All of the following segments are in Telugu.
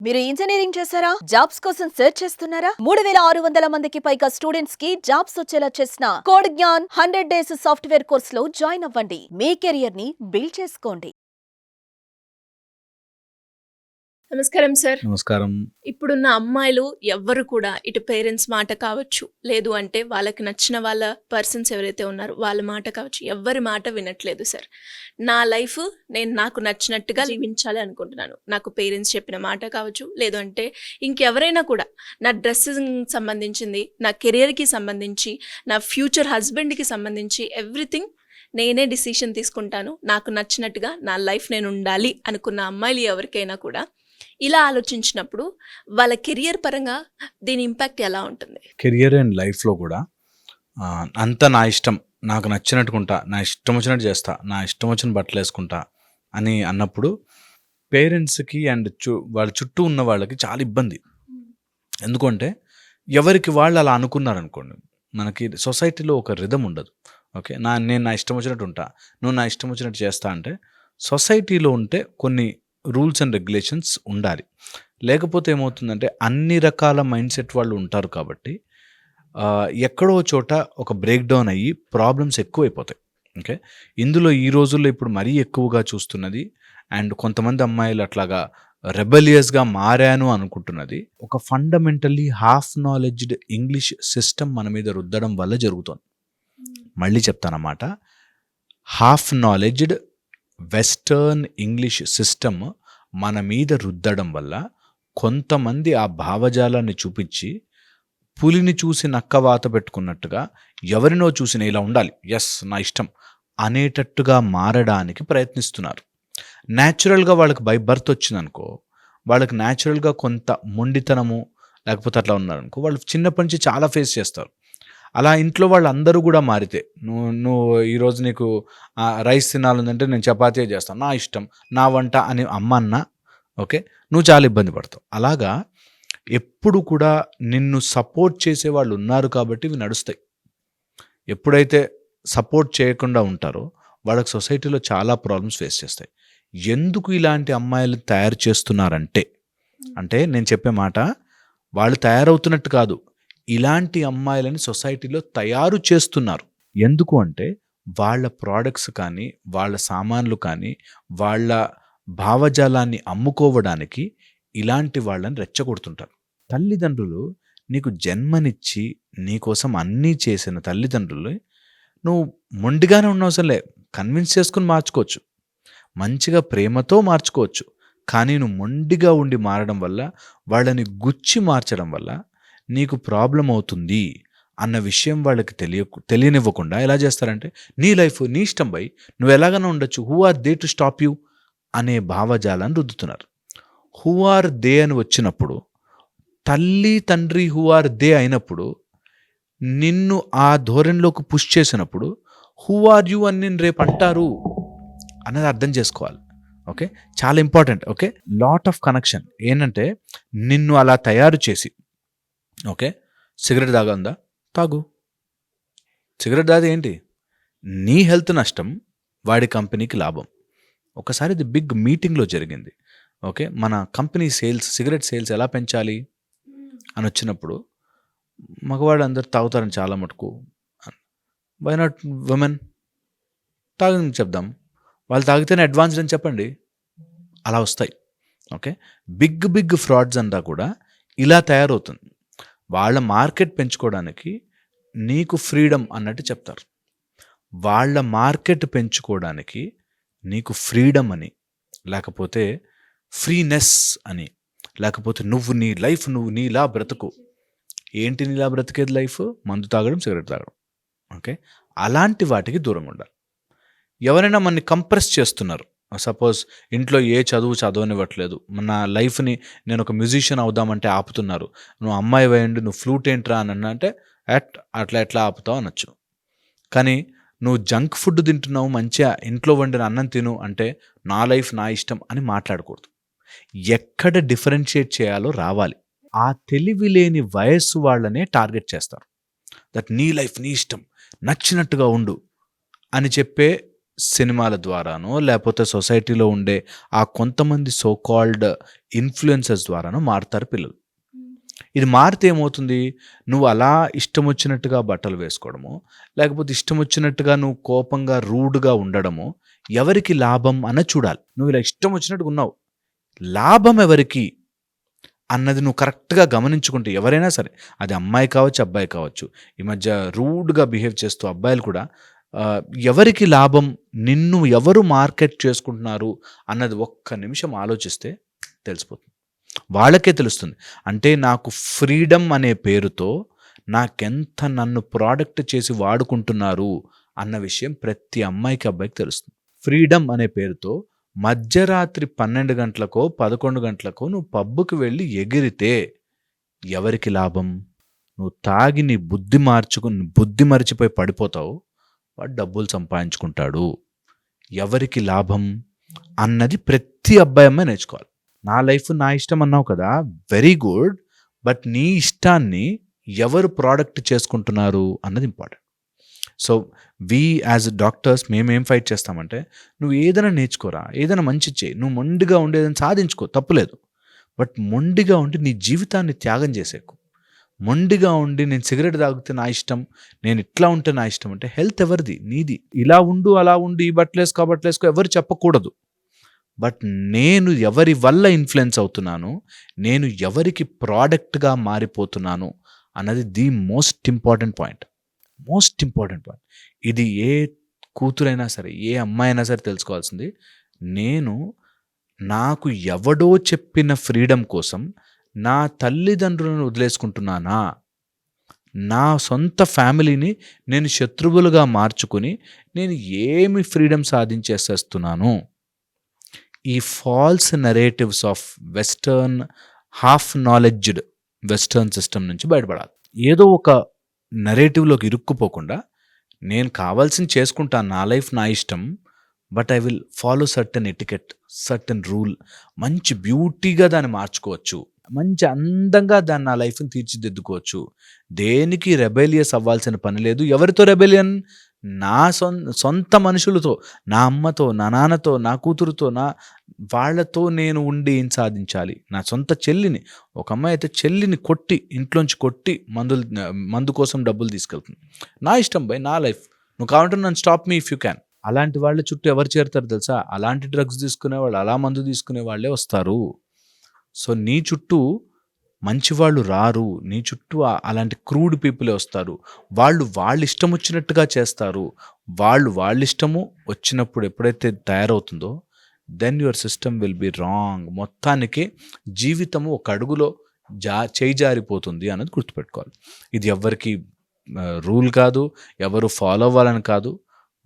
మీరు ఇంజనీరింగ్ చేశారా? జాబ్స్ కోసం సెర్చ్ చేస్తున్నారా? 3600 మందికి పైగా స్టూడెంట్స్ కి జాబ్స్ వచ్చేలా చేసిన code Gyan 100 days software course లో జాయిన్ అవ్వండి. మీ కెరియర్ ని బిల్డ్ చేసుకోండి. నమస్కారం సార్. నమస్కారం. ఇప్పుడున్న అమ్మాయిలు ఎవ్వరు కూడా ఇటు పేరెంట్స్ మాట కావచ్చు, లేదు అంటే వాళ్ళకి నచ్చిన వాళ్ళ పర్సన్స్ ఎవరైతే ఉన్నారో వాళ్ళ మాట కావచ్చు, ఎవ్వరి మాట వినట్లేదు సార్. నా లైఫ్ నేను నాకు నచ్చినట్టుగా జీవించాలి అనుకుంటున్నాను. నాకు పేరెంట్స్ చెప్పిన మాట కావచ్చు, లేదు అంటే ఇంకెవరైనా కూడా నా డ్రెస్సింగ్ సంబంధించింది, నా కెరియర్కి సంబంధించి, నా ఫ్యూచర్ హస్బెండ్కి సంబంధించి ఎవ్రీథింగ్ నేనే డిసిషన్ తీసుకుంటాను. నాకు నచ్చినట్టుగా నా లైఫ్ నేను ఉండాలి అనుకున్న అమ్మాయిలు ఎవరికైనా కూడా ఇలా ఆలోచించినప్పుడు వాళ్ళ కెరియర్ పరంగా దీని ఇంపాక్ట్ ఎలా ఉంటుంది? కెరియర్ అండ్ లైఫ్లో కూడా అంతా నా ఇష్టం, నాకు నచ్చినట్టుకుంటా, నా ఇష్టం వచ్చినట్టు చేస్తా, నా ఇష్టం వచ్చిన బట్టలు వేసుకుంటా అని అన్నప్పుడు పేరెంట్స్కి అండ్ వాళ్ళ చుట్టూ ఉన్న వాళ్ళకి చాలా ఇబ్బంది. ఎందుకంటే ఎవరికి వాళ్ళు అలా అనుకున్నారనుకోండి, మనకి సొసైటీలో ఒక రిథం ఉండదు. ఓకే, నేను నా ఇష్టం వచ్చినట్టు ఉంటా, నువ్వు నా ఇష్టం వచ్చినట్టు చేస్తా అంటే సొసైటీలో ఉంటే కొన్ని రూల్స్ అండ్ రెగ్యులేషన్స్ ఉండాలి. లేకపోతే ఏమవుతుందంటే అన్ని రకాల మైండ్ సెట్ వాళ్ళు ఉంటారు కాబట్టి ఎక్కడో చోట ఒక బ్రేక్ డౌన్ అయ్యి ప్రాబ్లమ్స్ ఎక్కువైపోతాయి. ఓకే, ఇందులో ఈ రోజుల్లో ఇప్పుడు మరీ ఎక్కువగా చూస్తున్నది అండ్ కొంతమంది అమ్మాయిలు అట్లాగా రెబెలియస్గా మారాను అనుకుంటున్నది ఒక fundamentally half knowledged English system మన మీద రుద్దడం వల్ల జరుగుతుంది. మళ్ళీ చెప్తానన్నమాట, half knowledged western English system మన మీద రుద్దడం వల్ల కొంతమంది ఆ భావజాలాన్ని చూపించి పులిని చూసి నక్కవాత పెట్టుకున్నట్టుగా ఎవరినో చూసిన ఇలా ఉండాలి, ఎస్ నా ఇష్టం అనేటట్టుగా మారడానికి ప్రయత్నిస్తున్నారు. న్యాచురల్గా వాళ్ళకి బై బర్త్ వచ్చిందనుకో, వాళ్ళకి న్యాచురల్గా కొంత మొండితనము లేకపోతే అట్లా ఉన్నారనుకో, వాళ్ళు చిన్నప్పటి నుంచి చాలా ఫేస్ చేస్తారు. అలా ఇంట్లో వాళ్ళందరూ కూడా మారితే నువ్వు ఈరోజు నీకు రైస్ తినాలంటే నేను చపాతీ చేస్తాను, నా ఇష్టం, నా వంట అని అమ్మ అన్నా ఓకే, నువ్వు చాలా ఇబ్బంది పడతావు. అలాగా ఎప్పుడు కూడా నిన్ను సపోర్ట్ చేసే వాళ్ళు ఉన్నారు కాబట్టి ఇవి నడుస్తాయి. ఎప్పుడైతే సపోర్ట్ చేయకుండా ఉంటారో వాళ్ళకి సొసైటీలో చాలా ప్రాబ్లమ్స్ ఫేస్ చేస్తాయి. ఎందుకు ఇలాంటి అమ్మాయిలు తయారు చేస్తున్నారంటే అంటే నేను చెప్పే మాట వాళ్ళు తయారవుతున్నట్టు కాదు, ఇలాంటి అమ్మాయిలని సొసైటీలో తయారు చేస్తున్నారు. ఎందుకు అంటే వాళ్ళ ప్రోడక్ట్స్ కానీ, వాళ్ళ సామాన్లు కానీ, వాళ్ళ భావజాలాన్ని అమ్ముకోవడానికి ఇలాంటి వాళ్ళని రెచ్చగొడుతుంటారు. తల్లిదండ్రులు నీకు జన్మనిచ్చి నీకోసం అన్నీ చేసిన తల్లిదండ్రులు నువ్వు మొండిగానే ఉన్నవసరంలే, కన్విన్స్ చేసుకుని మార్చుకోవచ్చు, మంచిగా ప్రేమతో మార్చుకోవచ్చు. కానీ నువ్వు మొండిగా ఉండి మారడం వల్ల, వాళ్ళని గుచ్చి మార్చడం వల్ల నీకు ప్రాబ్లం అవుతుంది అన్న విషయం వాళ్ళకి తెలియనివ్వకుండా ఎలా చేస్తారంటే నీ లైఫ్ నీ ఇష్టం బై, నువ్వు ఎలాగైనా ఉండొచ్చు, who are they to stop you అనే భావజాలాన్ని రుద్దుతున్నారు. హూ ఆర్ దే అని వచ్చినప్పుడు, తల్లి తండ్రి హూ ఆర్ దే అయినప్పుడు, నిన్ను ఆ ధోరణిలోకి పుష్ చేసినప్పుడు హూ ఆర్ యూ అని నేను రేపు అంటారు అనేది అర్థం చేసుకోవాలి. ఓకే, చాలా important. Okay, lot of connection ఏంటంటే నిన్ను అలా తయారు చేసి ఓకే, సిగరెట్ తాగందా, తాగు. సిగరెట్ తాగి ఏంటి, నీ హెల్త్ నష్టం, వాడి కంపెనీకి లాభం. ఒకసారి ఇది బిగ్ మీటింగ్లో జరిగింది. ఓకే, మన కంపెనీ సేల్స్, సిగరెట్ సేల్స్ ఎలా పెంచాలి అని వచ్చినప్పుడు మగవాడు అందరు తాగుతారని చాలా మటుకు, వై నాట్ ఉమెన్ తాగని చెప్దాం, వాళ్ళు తాగితేనే అడ్వాన్స్డ్ అని చెప్పండి, అలా వస్తాయి. ఓకే, బిగ్ ఫ్రాడ్స్ అంతా కూడా ఇలా తయారవుతుంది. వాళ్ళ మార్కెట్ పెంచుకోవడానికి నీకు ఫ్రీడమ్ అన్నట్టు చెప్తారు, వాళ్ళ మార్కెట్ పెంచుకోవడానికి నీకు ఫ్రీడమ్ అని, లేకపోతే ఫ్రీనెస్ అని, లేకపోతే నువ్వు నీ లైఫ్ నువ్వు నీలా బ్రతుకు. ఏంటి నీలా బ్రతికేది లైఫ్? మందు తాగడం, సిగరెట్ తాగడం. ఓకే, అలాంటి వాటికి దూరంగా ఉండాలి. ఎవరైనా మనని కంప్రెస్ చేస్తున్నారు, సపోజ్ ఇంట్లో ఏ చదువు చదవనివ్వట్లేదు, నా లైఫ్ని నేను ఒక మ్యూజిషియన్ అవుదామంటే ఆపుతున్నారు, నువ్వు అమ్మాయి వేయండి, నువ్వు ఫ్లూట్ ఏంట్రా అని అంటే అట్లా ఎట్లా ఆపుతావు అనొచ్చు. కానీ నువ్వు జంక్ ఫుడ్ తింటున్నావు, మంచిగా ఇంట్లో వండిన అన్నం తిను అంటే నా లైఫ్ నా ఇష్టం అని మాట్లాడకూడదు. ఎక్కడ డిఫరెన్షియేట్ చేయాలో రావాలి. ఆ తెలివి లేని వయస్సు వాళ్ళనే టార్గెట్ చేస్తారు. దట్ నీ లైఫ్ నీ ఇష్టం, నచ్చినట్టుగా ఉండు అని చెప్పే సినిమాల ద్వారానో లేకపోతే సొసైటీలో ఉండే ఆ కొంతమంది సో కాల్డ్ ఇన్ఫ్లుయెన్సర్స్ ద్వారానో మారుతారు పిల్లలు. ఇది మారితే ఏమవుతుంది, నువ్వు అలా ఇష్టం వచ్చినట్టుగా బట్టలు వేసుకోవడము, లేకపోతే ఇష్టం వచ్చినట్టుగా నువ్వు కోపంగా రూడ్గా ఉండడము ఎవరికి లాభం అన్నది చూడాలి. నువ్వు ఇలా ఇష్టం వచ్చినట్టుగా ఉన్నావు, లాభం ఎవరికి అన్నది నువ్వు కరెక్ట్గా గమనించుకుంటే, ఎవరైనా సరే అది అమ్మాయి కావచ్చు అబ్బాయి కావచ్చు, ఈ మధ్య రూడ్గా బిహేవ్ చేస్తూ అబ్బాయిలు కూడా ఎవరికి లాభం, నిన్ను ఎవరు మార్కెట్ చేసుకుంటున్నారు అన్నది ఒక్క నిమిషం ఆలోచిస్తే తెలిసిపోతుంది. వాళ్ళకే తెలుస్తుంది. అంటే నాకు ఫ్రీడమ్ అనే పేరుతో నాకెంత నన్ను ప్రోడక్ట్ చేసి వాడుకుంటున్నారు అన్న విషయం ప్రతి అమ్మాయికి అబ్బాయికి తెలుస్తుంది. ఫ్రీడమ్ అనే పేరుతో మధ్యరాత్రి 12 గంటలకో 11 గంటలకో నువ్వు పబ్బుకి వెళ్ళి ఎగిరితే ఎవరికి లాభం? నువ్వు తాగి నీ బుద్ధి మరిచిపోయి పడిపోతావు, వాడు డబ్బులు సంపాదించుకుంటాడు. ఎవరికి లాభం అన్నది ప్రతి అబ్బాయి అమ్మాయి నేర్చుకోవాలి. నా లైఫ్ నా ఇష్టం అన్నావు కదా, వెరీ గుడ్, బట్ నీ ఇష్టాన్ని ఎవరు ప్రోడక్ట్ చేసుకుంటున్నారు అన్నది important. So we as doctors మేమేం ఫైట్ చేస్తామంటే, నువ్వు ఏదైనా నేర్చుకోరా, ఏదైనా మంచి చేయి, నువ్వు మొండిగా ఉండి ఏదైనా సాధించుకో, తప్పులేదు. బట్ మొండిగా ఉండి నీ జీవితాన్ని త్యాగం చేసేకు. మొండిగా ఉండి నేను సిగరెట్ తాగితే నా ఇష్టం, నేను ఇట్లా ఉంటే నా ఇష్టం అంటే హెల్త్ ఎవరిది? నీది. ఇలా ఉండు అలా ఉండు, ఈ బట్టలేసుకో ఆ బట్టలేసుకో ఎవరు చెప్పకూడదు. బట్ నేను ఎవరి వల్ల ఇన్ఫ్లుయెన్స్ అవుతున్నాను, నేను ఎవరికి ప్రోడక్ట్గా మారిపోతున్నాను అన్నది ది మోస్ట్ ఇంపార్టెంట్ పాయింట్. ఇది ఏ కూతురైనా సరే, ఏ అమ్మాయి అయినా సరే తెలుసుకోవాల్సింది. నాకు ఎవడో చెప్పిన ఫ్రీడమ్ కోసం నా తల్లిదండ్రులను వదిలేసుకుంటున్నానా, నా సొంత ఫ్యామిలీని నేను శత్రువులుగా మార్చుకుని నేను ఏమి ఫ్రీడమ్ సాధించేసేస్తున్నాను? ఈ false narratives of western half knowledged western system నుంచి బయటపడాలి. ఏదో ఒక నెరేటివ్లోకి ఇరుక్కుపోకుండా నేను కావాల్సింది చేసుకుంటాను, నా లైఫ్ నా ఇష్టం, but I will follow certain etiquette, certain rule. మంచి బ్యూటీగా దాన్ని మార్చుకోవచ్చు, మంచి అందంగా దాన్ని నా లైఫ్ని తీర్చిదిద్దుకోవచ్చు. దేనికి రెబెలియస్ అవ్వాల్సిన పని లేదు. ఎవరితో రెబెలియన్? నా సొంత మనుషులతో, నా అమ్మతో, నా నాన్నతో, నా కూతురుతో, వాళ్ళతో నేను ఉండి ఏం సాధించాలి? నా సొంత చెల్లిని, ఒక అమ్మాయి అయితే చెల్లిని కొట్టి, ఇంట్లోంచి కొట్టి మందు కోసం డబ్బులు తీసుకెళ్తుంది. నా ఇష్టం బై, నా లైఫ్, నువ్వు కావాలంటే నన్ను stop me if you can. అలాంటి వాళ్ళ చుట్టూ ఎవరు చేరుతారు తెలుసా? అలాంటి డ్రగ్స్ తీసుకునేవాళ్ళు, అలా మందు తీసుకునే వాళ్ళే వస్తారు. సో నీ చుట్టూ మంచివాళ్ళు రారు, నీ చుట్టూ అలాంటి క్రూడ్ పీపులే వస్తారు. వాళ్ళు ఇష్టం వచ్చినట్టుగా చేస్తారు. వాళ్ళ ఇష్టము వచ్చినప్పుడు ఎప్పుడైతే తయారవుతుందో, then your system will be wrong. మొత్తానికి జీవితము ఒక అడుగులో చేయి జారిపోతుంది అన్నది గుర్తుపెట్టుకోవాలి. ఇది ఎవరికి రూల్ కాదు, ఎవరు ఫాలో అవ్వాలని కాదు.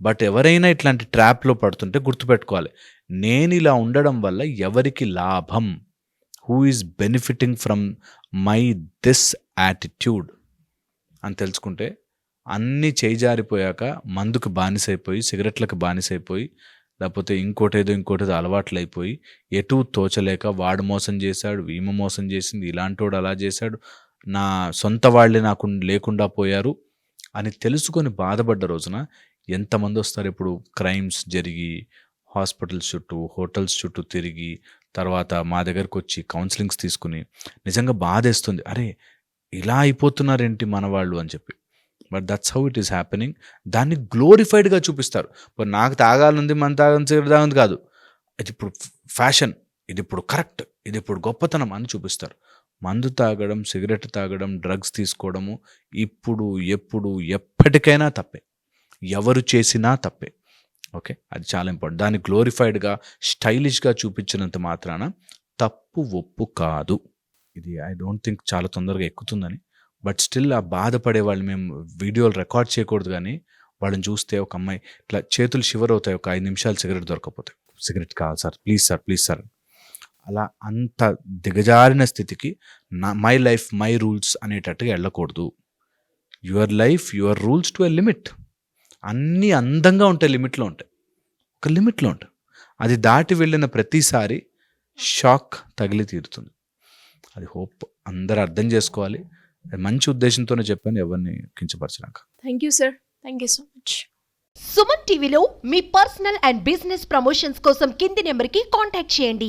బట్ ఎవరైనా ఇట్లాంటి ట్రాప్లో పడుతుంటే గుర్తుపెట్టుకోవాలి, నేను ఇలా ఉండడం వల్ల ఎవరికి లాభం? Who is benefiting from my this attitude అని తెలుసుకుంటే, అన్నీ చేయిజారిపోయాక మందుకు బానిసైపోయి, సిగరెట్లకు బానిసైపోయి, లేకపోతే ఇంకోటేదో అలవాట్లు అయిపోయి, ఎటు తోచలేక వాడు మోసం చేశాడు, ఈమె మోసం చేసింది, ఇలాంటోడు అలా చేశాడు, నా సొంత వాళ్ళే నాకు లేకుండా పోయారు అని తెలుసుకొని బాధపడ్డ రోజున ఎంతమంది వస్తారు? ఇప్పుడు క్రైమ్స్ జరిగి హాస్పిటల్స్ చుట్టూ, హోటల్స్ చుట్టూ తిరిగి, తర్వాత మా దగ్గరకు వచ్చి కౌన్సిలింగ్స్ తీసుకుని నిజంగా బాధేస్తుంది, అరే ఇలా అయిపోతున్నారేంటి మన వాళ్ళు అని చెప్పి. But that's how it is happening. దాన్ని గ్లోరిఫైడ్గా చూపిస్తారు. ఇప్పుడు నాకు తాగాలంది, మన తాగాలి కాదు, ఇది ఇప్పుడు ఫ్యాషన్, ఇది ఇప్పుడు కరెక్ట్, ఇది ఇప్పుడు గొప్పతనం అని చూపిస్తారు. మందు తాగడం, సిగరెట్ తాగడం, డ్రగ్స్ తీసుకోవడము ఇప్పుడు ఎప్పుడు ఎప్పటికైనా తప్పే, ఎవరు చేసినా తప్పే. ఓకే, అది చాలా ఇంపార్టెంట్. దాన్ని గ్లోరిఫైడ్గా, స్టైలిష్గా చూపించినంత మాత్రాన తప్పు ఒప్పు కాదు. ఇది ఐ డోంట్ థింక్ చాలా తొందరగా ఎక్కుతుందని. బట్ స్టిల్ ఆ బాధపడే వాళ్ళు మేము వీడియోలు రికార్డ్ చేయకూడదు, కానీ వాళ్ళని చూస్తే ఒక అమ్మాయి ఇట్లా చేతులు షివర్ అవుతాయి, ఒక 5 నిమిషాలు సిగరెట్ దొరకపోతే. సిగరెట్ కావాలి సార్, ప్లీజ్ సార్. అలా అంత దిగజారిన స్థితికి మై లైఫ్ మై రూల్స్ అనేటట్టుగా వెళ్ళకూడదు. Your life your rules to a limit. అన్నీ అందంగా ఉంటాయి, లిమిట్లో ఉంటాయి, ఒక లిమిట్లో ఉంటాయి. అది దాటి వెళ్ళిన ప్రతిసారి షాక్ తగిలి తీరుతుంది. అది హోప్ అందరూ అర్థం చేసుకోవాలి. మంచి ఉద్దేశంతోనే చెప్పాను, ఎవరిని కించపరచడానికి. Thank you sir, thank you so much. Suman టీవీలో మీ పర్సనల్ అండ్ బిజినెస్ ప్రమోషన్స్ కోసం కింది నెంబర్కి కాంటాక్ట్ చేయండి.